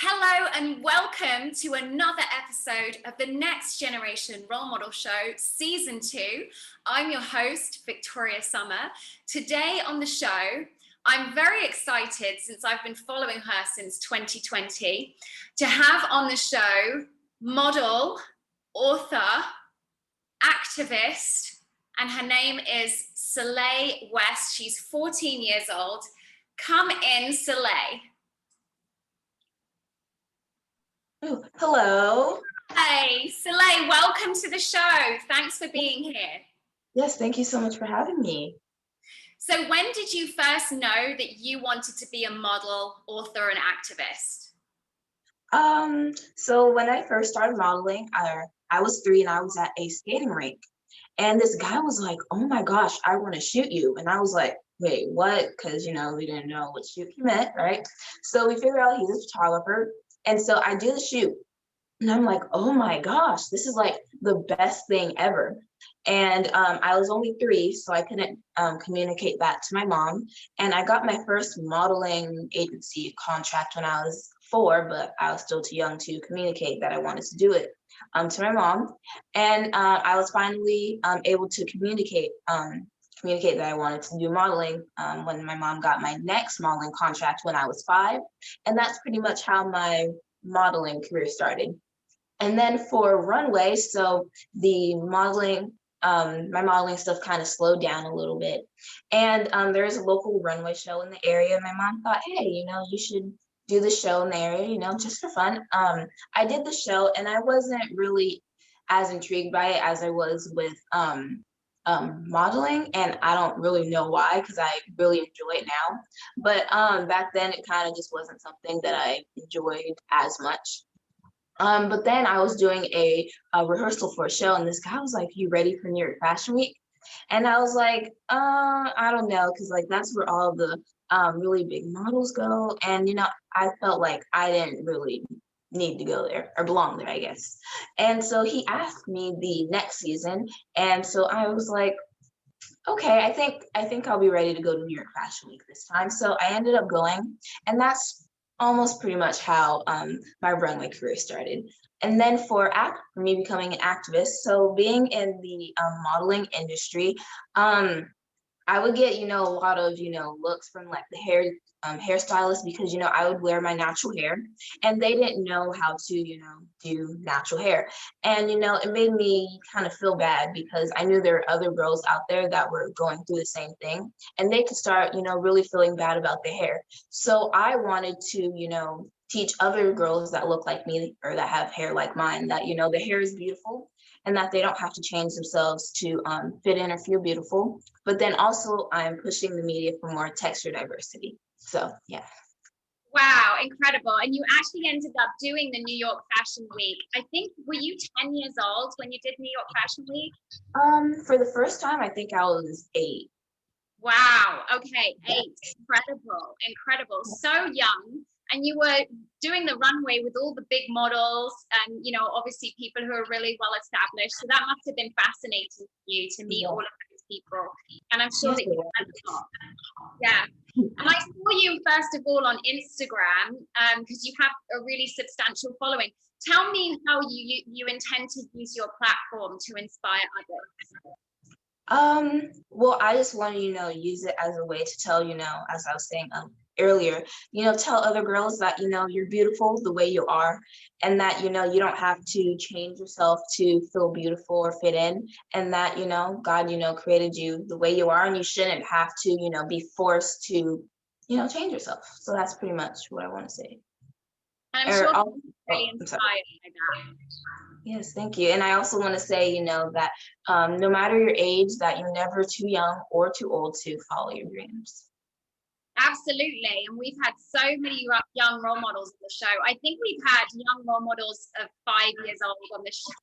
Hello and welcome to another episode of the Next Generation Role Model Show, Season 2. I'm your host, Victoria Summer. Today on the show, I'm very excited, since I've been following her since 2020, to have on the show model, author, activist, and her name is Celai West. She's 14 years old. Come in, Celai. Oh, hello. Hey, Celai, welcome to the show. Thanks for being here. Yes, thank you so much for having me. So when did you first know that you wanted to be a model, author, and activist? So when I first started modeling, I was 3 and I was at a skating rink. And this guy was like, "Oh my gosh, I want to shoot you." And I was like, "Wait, what?" Because, we didn't know what shoot he meant, right? So we figured out he's a photographer. And so I do the shoot. And I'm like, "Oh my gosh, this is like the best thing ever." And I was only 3, so I couldn't communicate that to my mom. And I got my first modeling agency contract when I was 4, but I was still too young to communicate that I wanted to do it to my mom. And I was finally able to communicate that I wanted to do modeling when my mom got my next modeling contract when I was 5. And that's pretty much how my modeling career started. And then for runway, so the modeling, my modeling stuff kind of slowed down a little bit. And there's a local runway show in the area. My mom thought, hey, you should do the show in the area, just for fun. I did the show and I wasn't really as intrigued by it as I was with modeling. And I don't really know why, because I really enjoy it now. But back then it kind of just wasn't something that I enjoyed as much. But then I was doing a rehearsal for a show, and this guy was like, "You ready for New York Fashion Week?" And I was like, I don't know, because like that's where all the really big models go, and I felt like I didn't really need to go there or belong there, I guess. And so he asked me the next season, and so I was like, okay, I think I'll be ready to go to New York Fashion Week this time. So I ended up going, and that's almost pretty much how my runway career started. And then for me becoming an activist, so being in the modeling industry, I would get, a lot of, looks from like the hairstylist, because, I would wear my natural hair and they didn't know how to, do natural hair. And, it made me kind of feel bad, because I knew there were other girls out there that were going through the same thing, and they could start, really feeling bad about their hair. So I wanted to, teach other girls that look like me or that have hair like mine that, the hair is beautiful, and that they don't have to change themselves to fit in or feel beautiful. But then also I'm pushing the media for more texture diversity. So yeah. Wow, incredible. And you actually ended up doing the New York Fashion Week. I think, were you 10 years old when you did New York Fashion Week? For the first time, I think I was 8. Wow, okay, 8. Incredible. So young. And you were doing the runway with all the big models and, obviously people who are really well established. So that must have been fascinating for you to meet all of those people. And I'm sure that you learned a lot. Yeah. And I saw you, first of all, on Instagram, because you have a really substantial following. Tell me how you intend to use your platform to inspire others. Well, I just want to, use it as a way to tell, as I was saying earlier, tell other girls that, you're beautiful the way you are, and that, you don't have to change yourself to feel beautiful or fit in, and that, God, created you the way you are, and you shouldn't have to, be forced to, change yourself. So that's pretty much what I want to say. And I'm sure you're really inspired by that. Yes, thank you. And I also want to say, that no matter your age, that you're never too young or too old to follow your dreams. Absolutely. And we've had so many young role models on the show. I think we've had young role models of 5 years old on the show.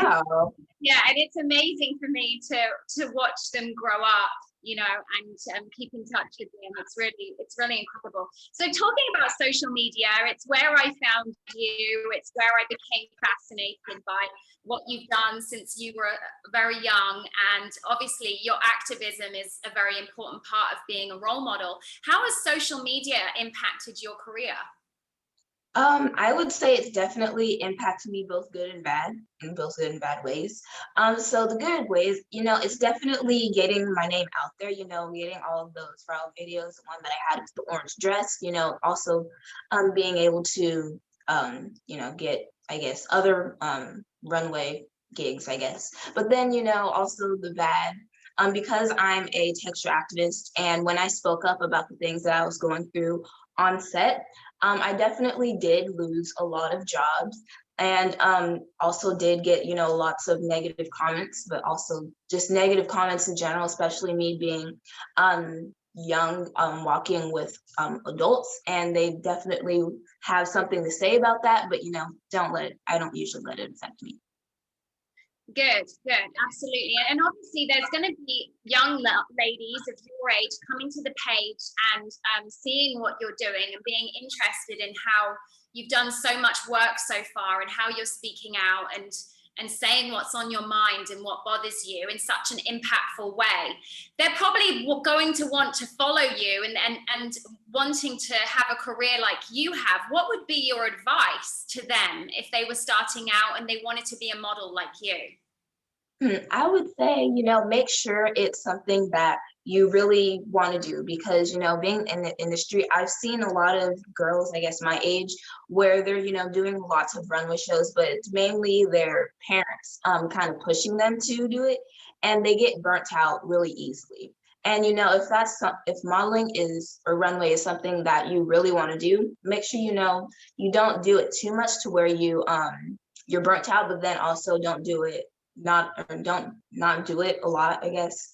Wow. Yeah, and it's amazing for me to watch them grow up, and keep in touch with them. It's really incredible. So talking about social media, it's where I found you. It's where I became fascinated by what you've done since you were very young. And obviously your activism is a very important part of being a role model. How has social media impacted your career? I would say it's definitely impacted me both good and bad, in both good and bad ways. So the good ways, it's definitely getting my name out there, getting all of those viral videos. The one that I had was the orange dress, also being able to get, I guess, other runway gigs, I guess. But then, also the bad. Because I'm a texture activist, and when I spoke up about the things that I was going through on set, I definitely did lose a lot of jobs, and also did get, lots of negative comments, but also just negative comments in general, especially me being young, walking with adults, and they definitely have something to say about that, but I don't usually let it affect me. Good, good, absolutely. And obviously, there's going to be young ladies of your age coming to the page and seeing what you're doing and being interested in how you've done so much work so far and how you're speaking out and saying what's on your mind and what bothers you in such an impactful way. They're probably going to want to follow you and wanting to have a career like you have. What would be your advice to them if they were starting out and they wanted to be a model like you? I would say, make sure it's something that you really want to do, because, being in the industry, I've seen a lot of girls, I guess my age, where they're, doing lots of runway shows, but it's mainly their parents kind of pushing them to do it, and they get burnt out really easily. And, if modeling is or runway is something that you really want to do, make sure, you don't do it too much to where you're burnt out, but then also don't do it don't not do it a lot, I guess,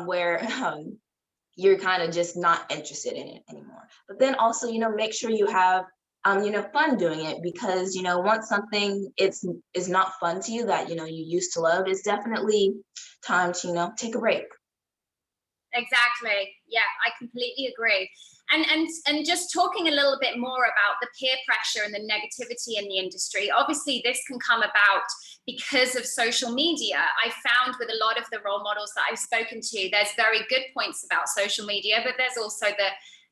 where you're kind of just not interested in it anymore. But then also, make sure you have fun doing it, because once something is not fun to you that you used to love, it's definitely time to take a break. Exactly. Yeah, I completely agree. And just talking a little bit more about the peer pressure and the negativity in the industry. Obviously, this can come about because of social media. I found with a lot of the role models that I've spoken to, there's very good points about social media, but there's also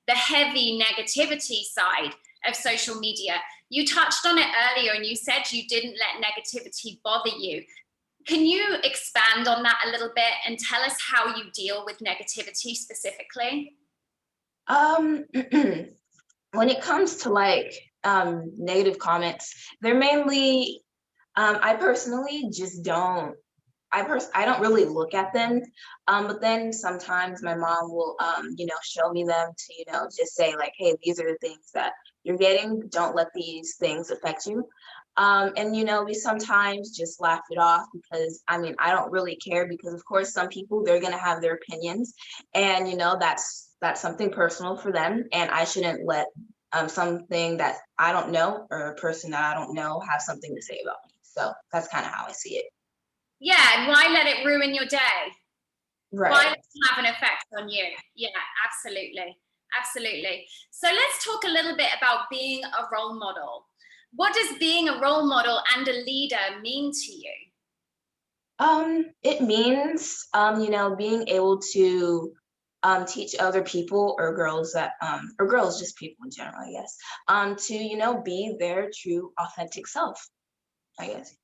the heavy negativity side of social media. You touched on it earlier and you said you didn't let negativity bother you. Can you expand on that a little bit and tell us how you deal with negativity specifically? Um, when it comes to like negative comments, they're mainly I personally just don't. I don't really look at them, but then sometimes my mom will, show me them to, just say like, hey, these are the things that you're getting. Don't let these things affect you. And we sometimes just laugh it off, because I mean, I don't really care, because of course some people, they're gonna have their opinions, and that's something personal for them, and I shouldn't let something that I don't know, or a person that I don't know, have something to say about me. So that's kind of how I see it. Yeah, and why let it ruin your day? Why Right. let it have an effect on you? Yeah, absolutely. Absolutely. So let's talk a little bit about being a role model. What does being a role model and a leader mean to you? It means, being able to teach other people, or girls or girls, just people in general, I guess, to, be their true authentic self, I guess.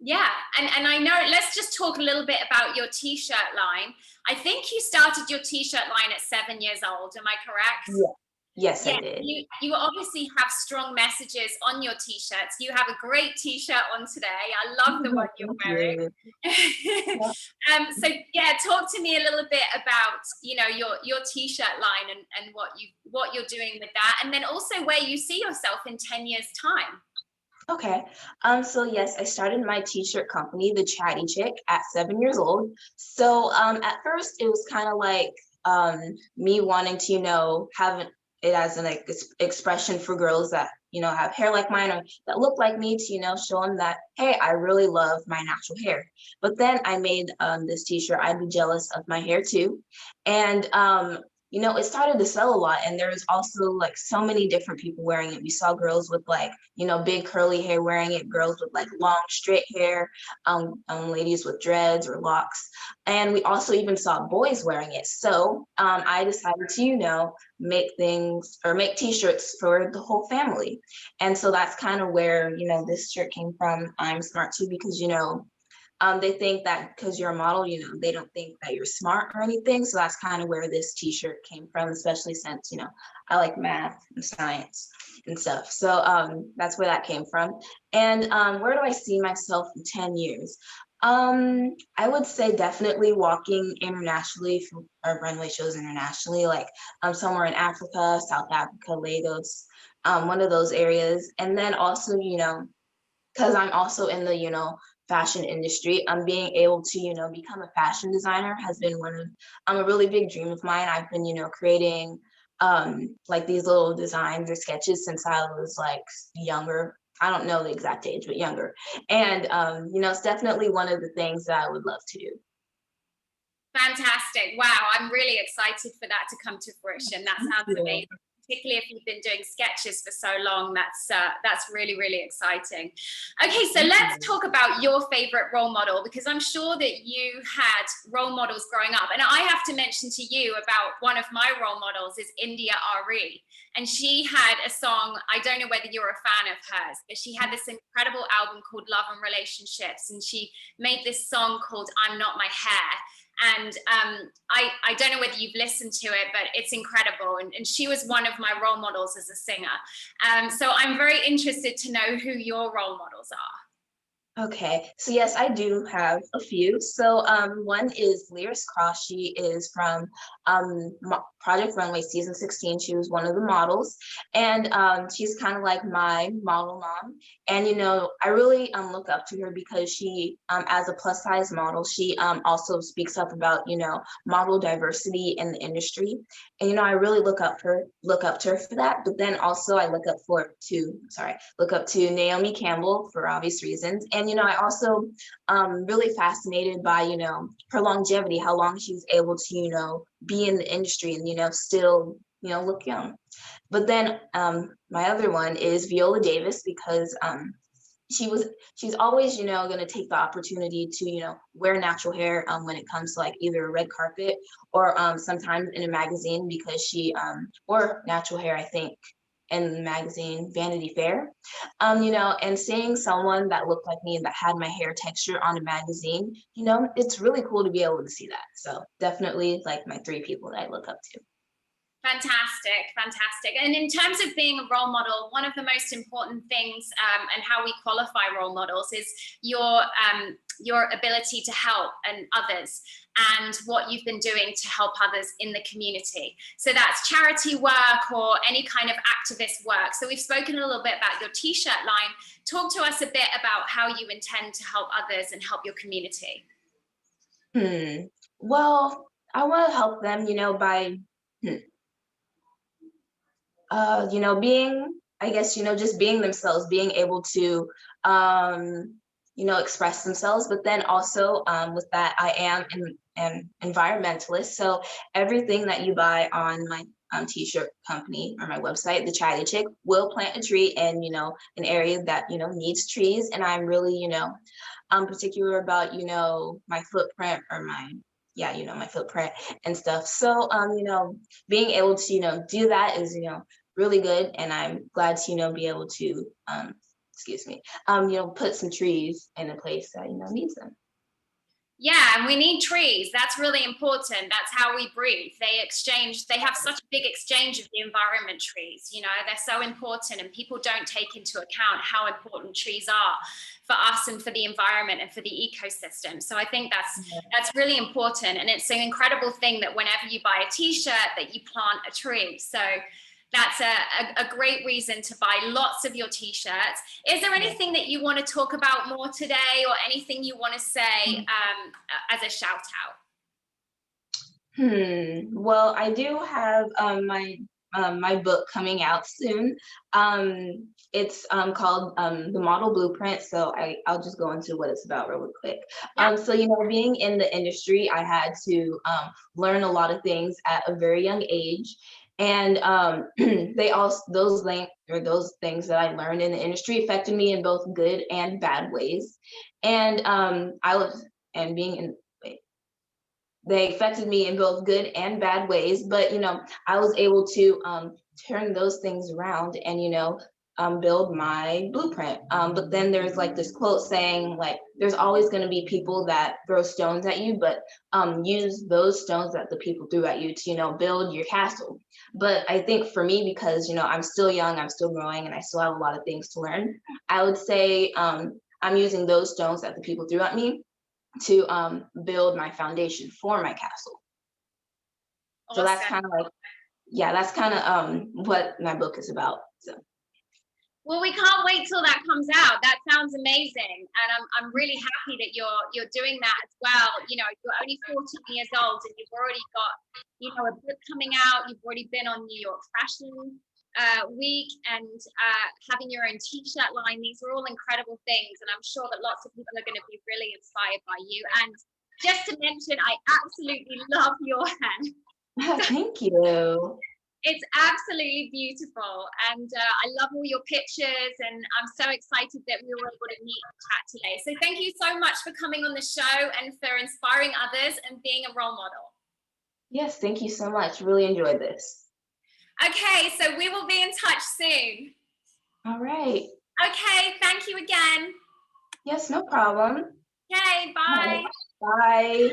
Yeah, and I know, let's just talk a little bit about your t-shirt line. I think you started your t-shirt line at 7 years old, am I correct? Yeah. Yes, I Yeah, did. you obviously have strong messages on your t-shirts. You have a great t-shirt on today. I love the one you're Thank wearing. you. Yeah. So yeah, talk to me a little bit about your t-shirt line and what you're doing with that, and then also where you see yourself in 10 years time. Okay. So yes, I started my t-shirt company, the Chatty Chick, at 7 years old. So at first it was kind of like me wanting to, have it as an like expression for girls that, have hair like mine, or that look like me, to, show them that, hey, I really love my natural hair. But then I made this t-shirt, I'd Be Jealous of My Hair Too. And it started to sell a lot, and there was also like so many different people wearing it. We saw girls with like, big curly hair wearing it, girls with like long straight hair, ladies with dreads or locks. And we also even saw boys wearing it. So I decided to, make things or make t-shirts for the whole family. And so that's kind of where, this shirt came from. I'm smart too, because, they think that because you're a model, they don't think that you're smart or anything. So that's kind of where this t-shirt came from, especially since, I like math and science and stuff. So that's where that came from. And where do I see myself in 10 years? I would say definitely walking internationally for runway shows internationally, like somewhere in Africa, South Africa, Lagos, one of those areas. And then also, because I'm also in the, fashion industry, being able to, become a fashion designer has been a really big dream of mine. I've been, creating like these little designs or sketches since I was like younger. I don't know the exact age, but younger. And, it's definitely one of the things that I would love to do. Fantastic. Wow. I'm really excited for that to come to fruition. That sounds amazing. Particularly if you've been doing sketches for so long, that's really, really exciting. Okay, so let's talk about your favorite role model, because I'm sure that you had role models growing up. And I have to mention to you about one of my role models is India Ari. And she had a song, I don't know whether you're a fan of hers, but she had this incredible album called Love and Relationships. And she made this song called I'm Not My Hair. And I don't know whether you've listened to it, but it's incredible. And she was one of my role models as a singer. So I'm very interested to know who your role models are. Okay, so yes, I do have a few. So one is Lyris Cross. She is from Project Runway season 16. She was one of the models, and she's kind of like my model mom. And I really look up to her because she, as a plus size model, she also speaks up about model diversity in the industry. And I really look up to her for that. But then also I look up to Naomi Campbell for obvious reasons. And I also really fascinated by her longevity, how long she was able to be in the industry and still look young. But then my other one is Viola Davis, because she's always going to take the opportunity to wear natural hair when it comes to like either a red carpet or sometimes in a magazine, because she wore natural hair, I think, in the magazine Vanity Fair. And seeing someone that looked like me and that had my hair texture on a magazine, it's really cool to be able to see that. So definitely like my three people that I look up to. Fantastic, fantastic. And in terms of being a role model, one of the most important things and how we qualify role models is your ability to help and others, and what you've been doing to help others in the community. So that's charity work or any kind of activist work. So we've spoken a little bit about your t-shirt line. Talk to us a bit about how you intend to help others and help your community. Well, I want to help them, by being, I guess, just being themselves, being able to, express themselves. But then also with that, I am an environmentalist. So everything that you buy on my t-shirt company or my website, the Chatty Chick, will plant a tree in, an area that, needs trees. And I'm really, particular about, my footprint or my footprint and stuff. So, being able to, do that is, really good. And I'm glad to, be able to, put some trees in a place that, needs them. Yeah, and we need trees. That's really important. That's how we breathe. They have such a big exchange of the environment, trees. They're so important, and people don't take into account how important trees are for us and for the environment and for the ecosystem. So I think that's really important. And it's an incredible thing that whenever you buy a t-shirt that you plant a tree. So that's a great reason to buy lots of your t-shirts. Is there anything that you want to talk about more today, or anything you want to say as a shout out? Well, I do have my my book coming out soon. It's called The Model Blueprint. So I'll just go into what it's about really quick. Yeah. So, being in the industry, I had to learn a lot of things at a very young age. And they also, those things that I learned in the industry affected me in both good and bad ways. And being in, they affected me in both good and bad ways, but I was able to turn those things around and build my blueprint. But then there's like this quote saying, like, there's always going to be people that throw stones at you, but use those stones that the people threw at you to build your castle. But I think for me, because I'm still young, I'm still growing, and I still have a lot of things to learn, I would say I'm using those stones that the people threw at me to build my foundation for my castle. So that's Awesome. kind of like, yeah, that's kind of what my book is about. So. Well, we can't wait till that comes out. That sounds amazing, and I'm really happy that you're doing that as well. You're only 14 years old, and you've already got a book coming out. You've already been on New York Fashion Week, and having your own T-shirt line. These are all incredible things, and I'm sure that lots of people are going to be really inspired by you. And just to mention, I absolutely love your hair. Thank you. It's absolutely beautiful, and I love all your pictures, and I'm so excited that we were able to meet and chat today. So thank you so much for coming on the show and for inspiring others and being a role model. Yes, thank you so much. Really enjoyed this. Okay, so we will be in touch soon. All right. Okay, thank you again. Yes, no problem. Okay, bye. Bye.